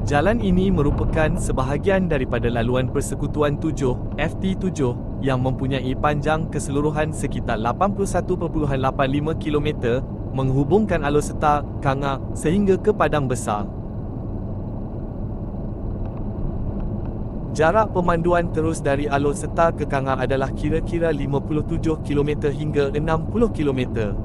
Jalan ini merupakan sebahagian daripada laluan Persekutuan 7 (FT7) yang mempunyai panjang keseluruhan sekitar 81.85 km menghubungkan Alor Setar, Kanga sehingga ke Padang Besar. Jarak pemanduan terus dari Alor Setar ke Kanga adalah kira-kira 57 km hingga 60 km.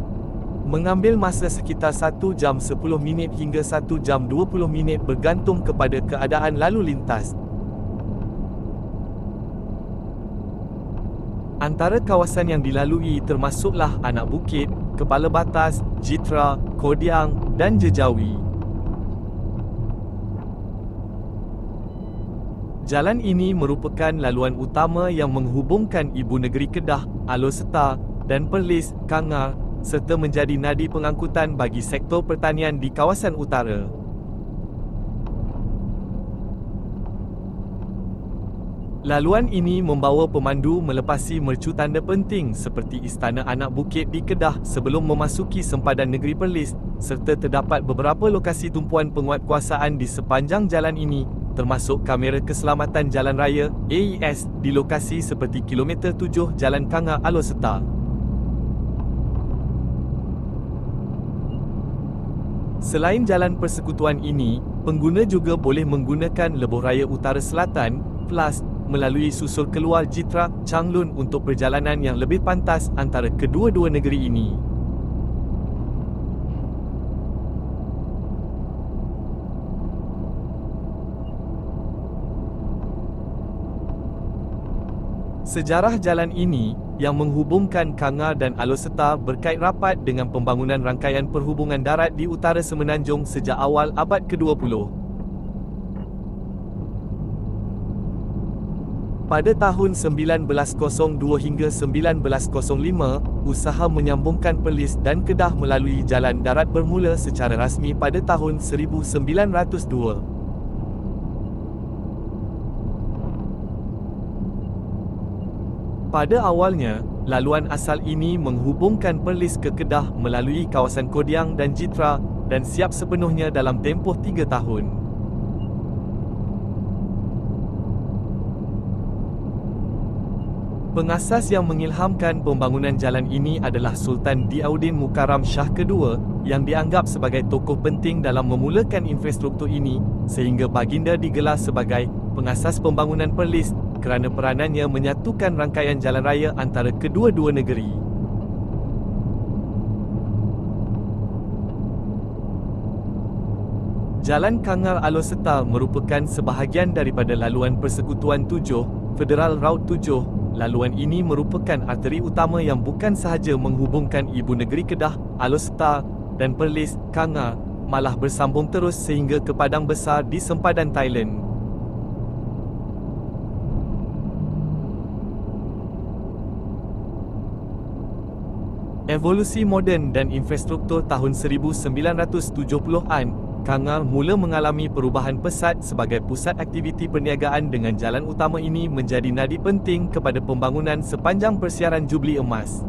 Mengambil masa sekitar 1 jam 10 minit hingga 1 jam 20 minit bergantung kepada keadaan lalu lintas. Antara kawasan yang dilalui termasuklah Anak Bukit, Kepala Batas, Jitra, Kodiang dan Jejawi. Jalan ini merupakan laluan utama yang menghubungkan ibu negeri Kedah, Alor Setar dan Perlis, Kanga, serta menjadi nadi pengangkutan bagi sektor pertanian di kawasan utara. Laluan ini membawa pemandu melepasi mercu tanda penting seperti Istana Anak Bukit di Kedah sebelum memasuki sempadan negeri Perlis, serta terdapat beberapa lokasi tumpuan penguatkuasaan di sepanjang jalan ini, termasuk kamera keselamatan jalan raya (AES) di lokasi seperti kilometer 7 Jalan Kanga Alor Setar. Selain jalan persekutuan ini, pengguna juga boleh menggunakan lebuh raya utara selatan, PLUS, melalui susul keluar Jitra, Changlun untuk perjalanan yang lebih pantas antara kedua-dua negeri ini. Sejarah jalan ini, yang menghubungkan Kanga dan Alor Setar berkait rapat dengan pembangunan rangkaian perhubungan darat di utara Semenanjung sejak awal abad ke-20. Pada tahun 1902 hingga 1905, usaha menyambungkan Perlis dan Kedah melalui jalan darat bermula secara rasmi pada tahun 1902. Pada awalnya, laluan asal ini menghubungkan Perlis ke Kedah melalui kawasan Kodiang dan Jitra dan siap sepenuhnya dalam tempoh 3 tahun. Pengasas yang mengilhamkan pembangunan jalan ini adalah Sultan Diauddin Mukarram Shah II, yang dianggap sebagai tokoh penting dalam memulakan infrastruktur ini, sehingga baginda digelar sebagai pengasas pembangunan Perlis kerana peranannya menyatukan rangkaian jalan raya antara kedua-dua negeri. Jalan Kanga Alor Setar merupakan sebahagian daripada laluan Persekutuan 7, Federal Route 7. Laluan ini merupakan arteri utama yang bukan sahaja menghubungkan ibu negeri Kedah, Alor Setar dan Perlis, Kanga, malah bersambung terus sehingga ke Padang Besar di sempadan Thailand. Evolusi moden dan infrastruktur tahun 1970-an, Kanga mula mengalami perubahan pesat sebagai pusat aktiviti perniagaan dengan jalan utama ini menjadi nadi penting kepada pembangunan sepanjang persiaran Jubli Emas.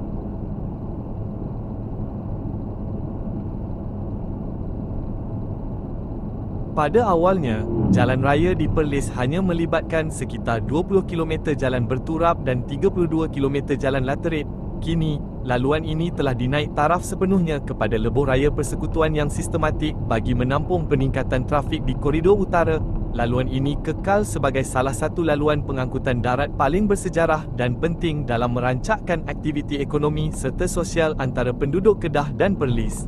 Pada awalnya, jalan raya di Perlis hanya melibatkan sekitar 20 km jalan berturap dan 32 km jalan laterit. Kini, laluan ini telah dinaik taraf sepenuhnya kepada lebuh raya persekutuan yang sistematik bagi menampung peningkatan trafik di koridor utara. Laluan ini kekal sebagai salah satu laluan pengangkutan darat paling bersejarah dan penting dalam merancangkan aktiviti ekonomi serta sosial antara penduduk Kedah dan Perlis.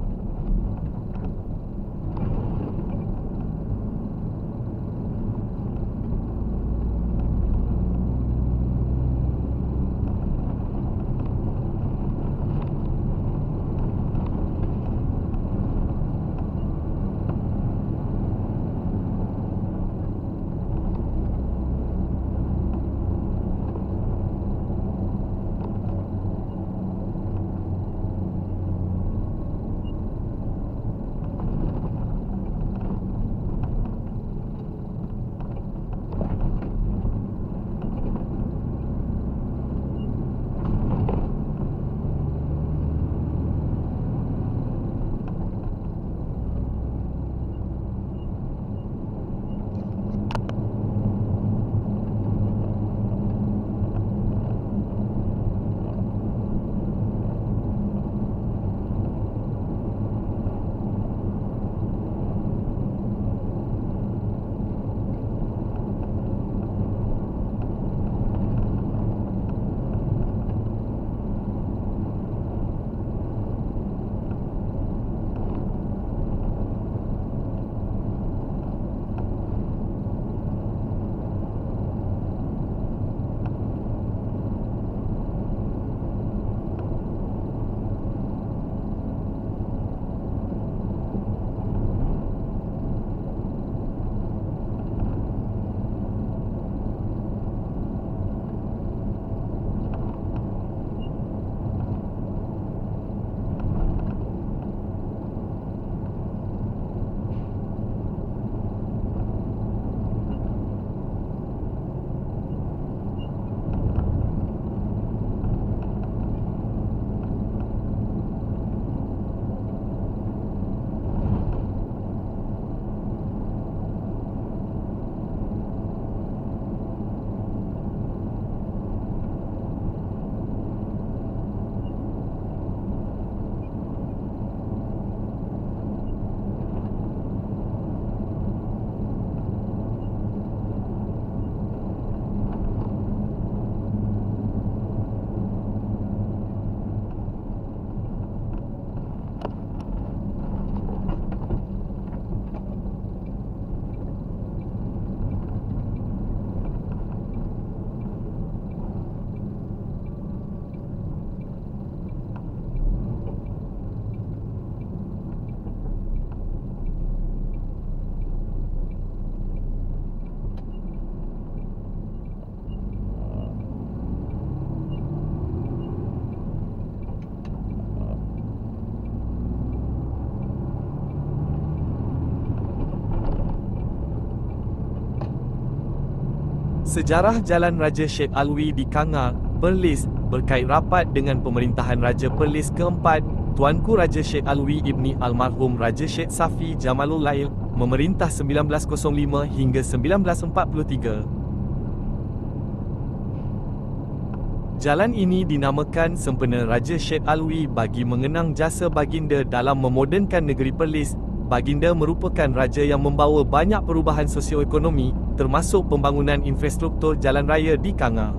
Sejarah Jalan Raja Sheikh Alwi di Kangar, Perlis, berkait rapat dengan pemerintahan Raja Perlis keempat, Tuanku Raja Sheikh Alwi ibni almarhum Raja Sheikh Safi Jamalul Lail, memerintah 1905 hingga 1943. Jalan ini dinamakan sempena Raja Sheikh Alwi bagi mengenang jasa baginda dalam memodernkan negeri Perlis. Baginda merupakan raja yang membawa banyak perubahan sosioekonomi, termasuk pembangunan infrastruktur jalan raya di Kangar.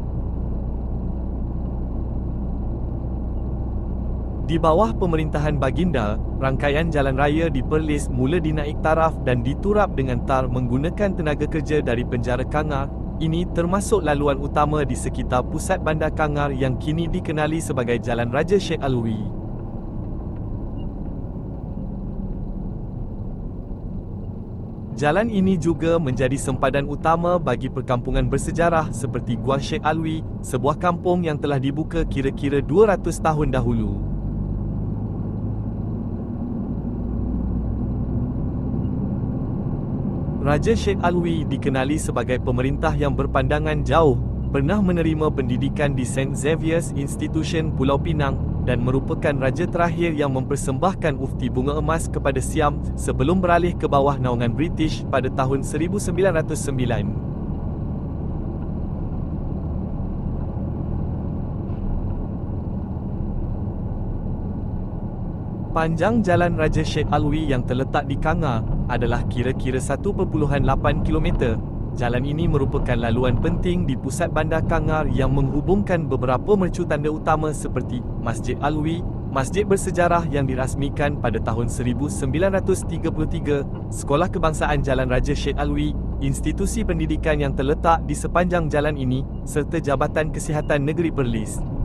Di bawah pemerintahan baginda, rangkaian jalan raya di Perlis mula dinaik taraf dan diturap dengan tar menggunakan tenaga kerja dari penjara Kangar. Ini termasuk laluan utama di sekitar pusat bandar Kangar yang kini dikenali sebagai Jalan Raja Sheikh Alwi. Jalan ini juga menjadi sempadan utama bagi perkampungan bersejarah seperti Gua Sheikh Alwi, sebuah kampung yang telah dibuka kira-kira 200 tahun dahulu. Raja Sheikh Alwi dikenali sebagai pemerintah yang berpandangan jauh, pernah menerima pendidikan di St. Xavier's Institution Pulau Pinang dan merupakan raja terakhir yang mempersembahkan ufti bunga emas kepada Siam sebelum beralih ke bawah naungan British pada tahun 1909. Panjang Jalan Raja Sheikh Alwi yang terletak di Kangar adalah kira-kira 1.8 km. Jalan ini merupakan laluan penting di pusat bandar Kangar yang menghubungkan beberapa mercu tanda utama seperti Masjid Alwi, masjid bersejarah yang dirasmikan pada tahun 1933, Sekolah Kebangsaan Jalan Raja Sheikh Alwi, institusi pendidikan yang terletak di sepanjang jalan ini, serta Jabatan Kesihatan Negeri Perlis.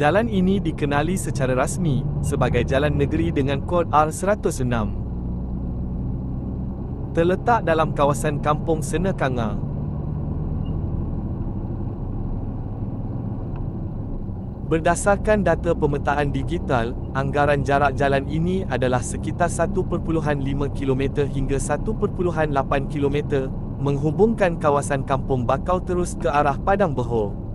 Jalan ini dikenali secara rasmi sebagai Jalan Negeri dengan kod R106. Terletak dalam kawasan Kampung Sena Kangar. Berdasarkan data pemetaan digital, anggaran jarak jalan ini adalah sekitar 1.5 km hingga 1.8 km, menghubungkan kawasan Kampung Bakau terus ke arah Padang Behor.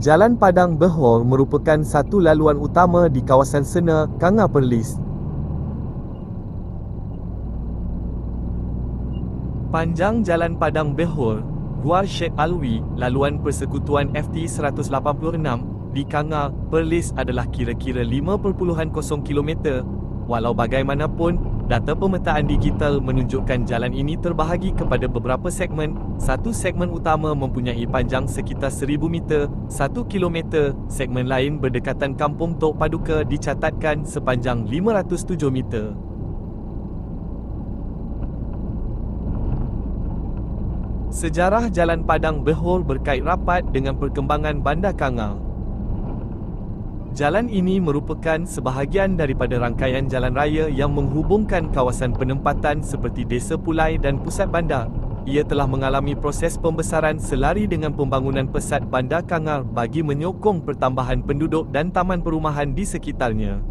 Jalan Padang Behor merupakan satu laluan utama di kawasan Sena, Kanga Perlis. Panjang Jalan Padang Behor, Gua Sheikh Alwi, laluan persekutuan FT 186 di Kanga, Perlis adalah kira-kira 5.0 km. Walau bagaimanapun, data pemetaan digital menunjukkan jalan ini terbahagi kepada beberapa segmen. Satu segmen utama mempunyai panjang sekitar 1000 meter, 1 km. Segmen lain berdekatan Kampung Tok Paduka dicatatkan sepanjang 507 meter. Sejarah Jalan Padang Behor berkait rapat dengan perkembangan Bandar Kanga. Jalan ini merupakan sebahagian daripada rangkaian jalan raya yang menghubungkan kawasan penempatan seperti Desa Pulai dan pusat bandar. Ia telah mengalami proses pembesaran selari dengan pembangunan pesat Bandar Kanga bagi menyokong pertambahan penduduk dan taman perumahan di sekitarnya.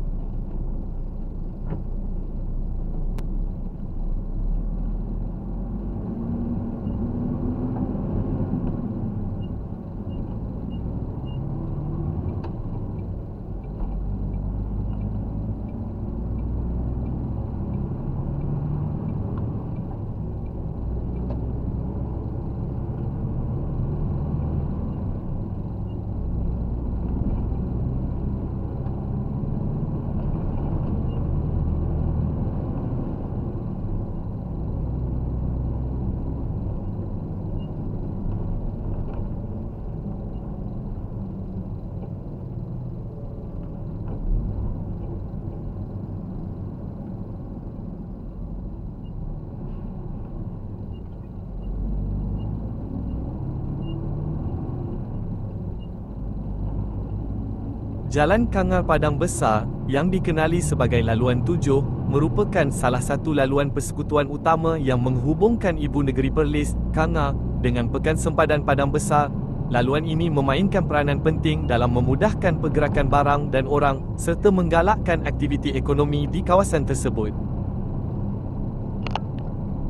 Jalan Kanga Padang Besar, yang dikenali sebagai Laluan 7, merupakan salah satu laluan persekutuan utama yang menghubungkan ibu negeri Perlis, Kanga, dengan Pekan Sempadan Padang Besar. Laluan ini memainkan peranan penting dalam memudahkan pergerakan barang dan orang serta menggalakkan aktiviti ekonomi di kawasan tersebut.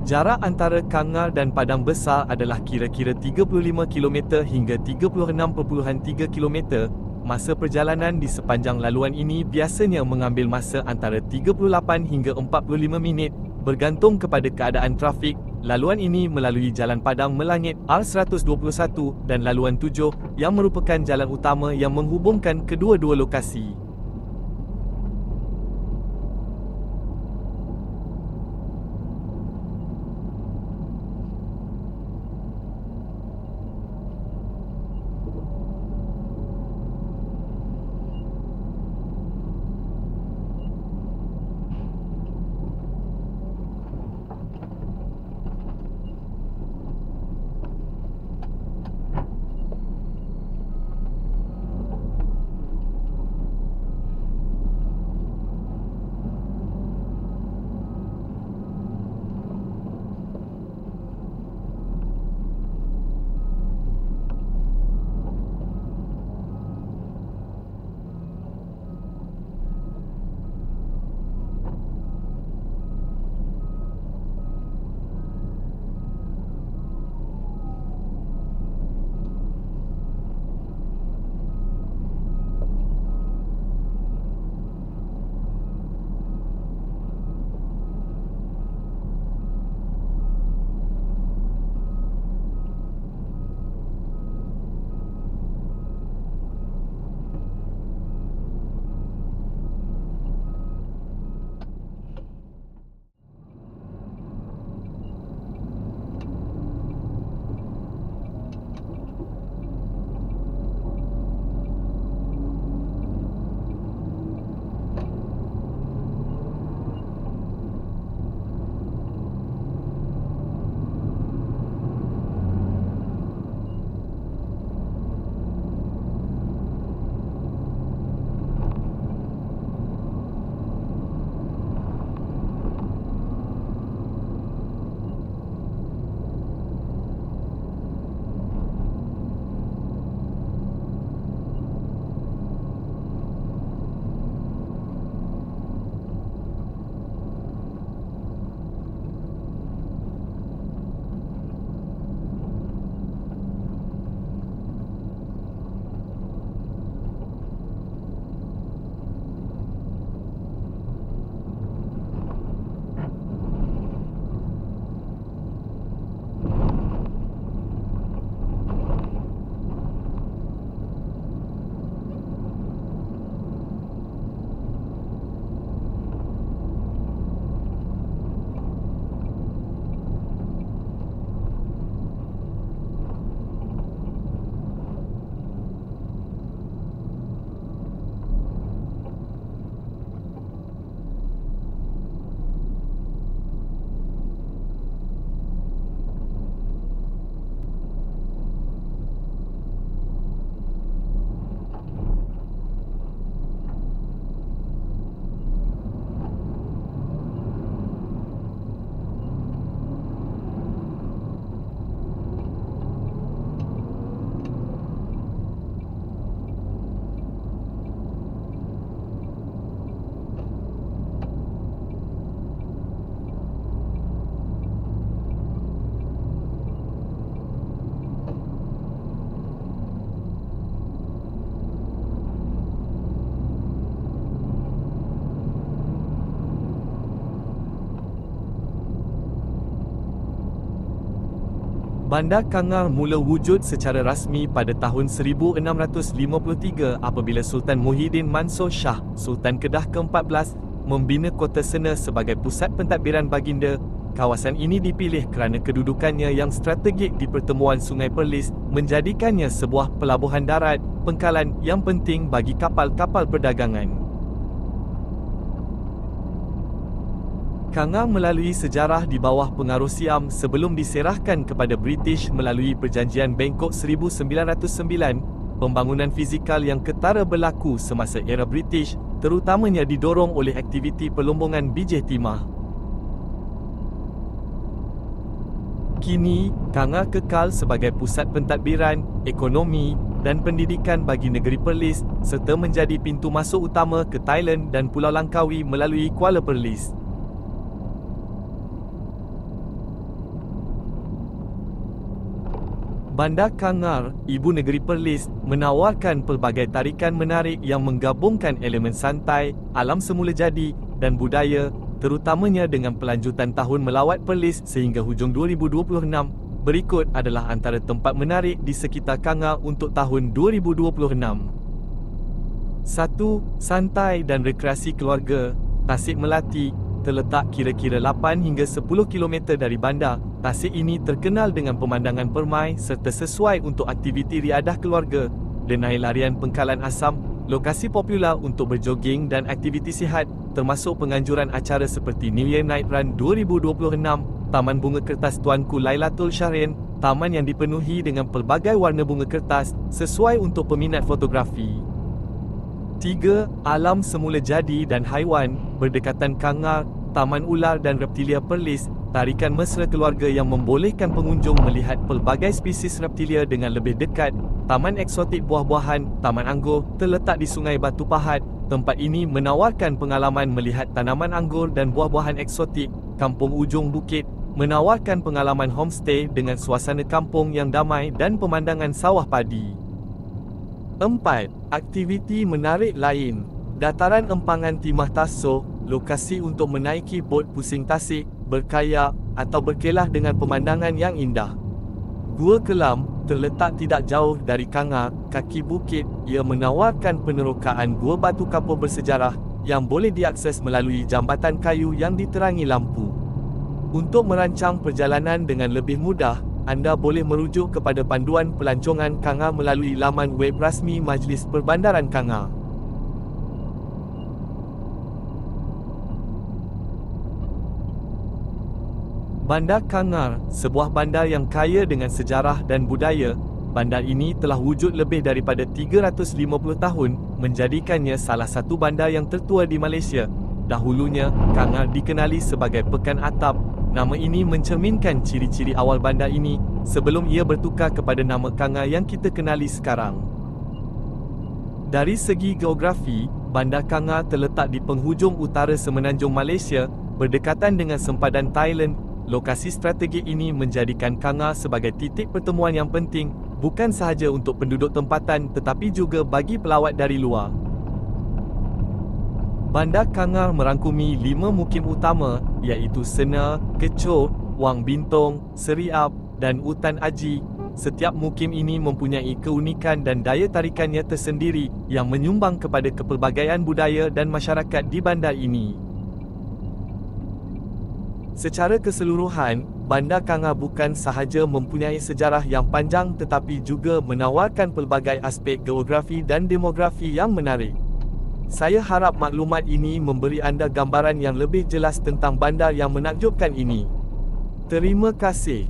Jarak antara Kanga dan Padang Besar adalah kira-kira 35 km hingga 36.3 km. Masa perjalanan di sepanjang laluan ini biasanya mengambil masa antara 38 hingga 45 minit, bergantung kepada keadaan trafik. Laluan ini melalui Jalan Padang Melangit R121 dan Laluan 7 yang merupakan jalan utama yang menghubungkan kedua-dua lokasi. Bandar Kangar mula wujud secara rasmi pada tahun 1653 apabila Sultan Muhyiddin Mansur Shah, Sultan Kedah ke-14, membina Kota Sena sebagai pusat pentadbiran baginda. Kawasan ini dipilih kerana kedudukannya yang strategik di pertemuan Sungai Perlis, menjadikannya sebuah pelabuhan darat, pangkalan yang penting bagi kapal-kapal perdagangan. Kangar melalui sejarah di bawah pengaruh Siam sebelum diserahkan kepada British melalui Perjanjian Bangkok 1909. Pembangunan fizikal yang ketara berlaku semasa era British, terutamanya didorong oleh aktiviti perlombongan bijih timah. Kini, Kangar kekal sebagai pusat pentadbiran, ekonomi dan pendidikan bagi negeri Perlis serta menjadi pintu masuk utama ke Thailand dan Pulau Langkawi melalui Kuala Perlis. Bandar Kangar, ibu negeri Perlis, menawarkan pelbagai tarikan menarik yang menggabungkan elemen santai, alam semula jadi dan budaya, terutamanya dengan pelanjutan tahun melawat Perlis sehingga hujung 2026. Berikut adalah antara tempat menarik di sekitar Kangar untuk tahun 2026. 1. Santai dan rekreasi keluarga. Tasik Melati terletak kira-kira 8 hingga 10 km dari bandar. Tasik ini terkenal dengan pemandangan permai serta sesuai untuk aktiviti riadah keluarga. Denai larian pengkalan asam, lokasi popular untuk berjoging dan aktiviti sihat, termasuk penganjuran acara seperti New Year Night Run 2026, Taman Bunga Kertas Tuanku Lailatul Syahrin, taman yang dipenuhi dengan pelbagai warna bunga kertas, sesuai untuk peminat fotografi. 3. Alam semula jadi dan haiwan. Berdekatan Kangar, Taman Ular dan Reptilia Perlis, tarikan mesra keluarga yang membolehkan pengunjung melihat pelbagai spesies reptilia dengan lebih dekat. Taman eksotik buah-buahan, Taman Anggur, terletak di Sungai Batu Pahat. Tempat ini menawarkan pengalaman melihat tanaman anggur dan buah-buahan eksotik. Kampung Ujung Bukit menawarkan pengalaman homestay dengan suasana kampung yang damai dan pemandangan sawah padi. 4. Aktiviti menarik lain. Dataran Empangan Timah Tasoh, lokasi untuk menaiki bot pusing tasik, berkayak atau berkelah dengan pemandangan yang indah. Gua Kelam terletak tidak jauh dari Kangar, kaki bukit. Ia menawarkan penerokaan gua batu kapur bersejarah yang boleh diakses melalui jambatan kayu yang diterangi lampu. Untuk merancang perjalanan dengan lebih mudah, anda boleh merujuk kepada panduan pelancongan Kangar melalui laman web rasmi Majlis Perbandaran Kangar. Bandar Kangar, sebuah bandar yang kaya dengan sejarah dan budaya. Bandar ini telah wujud lebih daripada 350 tahun, menjadikannya salah satu bandar yang tertua di Malaysia. Dahulunya, Kangar dikenali sebagai Pekan Atap. Nama ini mencerminkan ciri-ciri awal bandar ini sebelum ia bertukar kepada nama Kangar yang kita kenali sekarang. Dari segi geografi, Bandar Kangar terletak di penghujung utara semenanjung Malaysia, berdekatan dengan sempadan Thailand. Lokasi strategik ini menjadikan Kangar sebagai titik pertemuan yang penting, bukan sahaja untuk penduduk tempatan tetapi juga bagi pelawat dari luar. Bandar Kangar merangkumi 5 mukim utama, iaitu Sena, Kecoh, Wang Bintong, Seriap dan Utan Aji. Setiap mukim ini mempunyai keunikan dan daya tarikannya tersendiri yang menyumbang kepada kepelbagaian budaya dan masyarakat di bandar ini. Secara keseluruhan, Bandar Kangar bukan sahaja mempunyai sejarah yang panjang tetapi juga menawarkan pelbagai aspek geografi dan demografi yang menarik. Saya harap maklumat ini memberi anda gambaran yang lebih jelas tentang bandar yang menakjubkan ini. Terima kasih.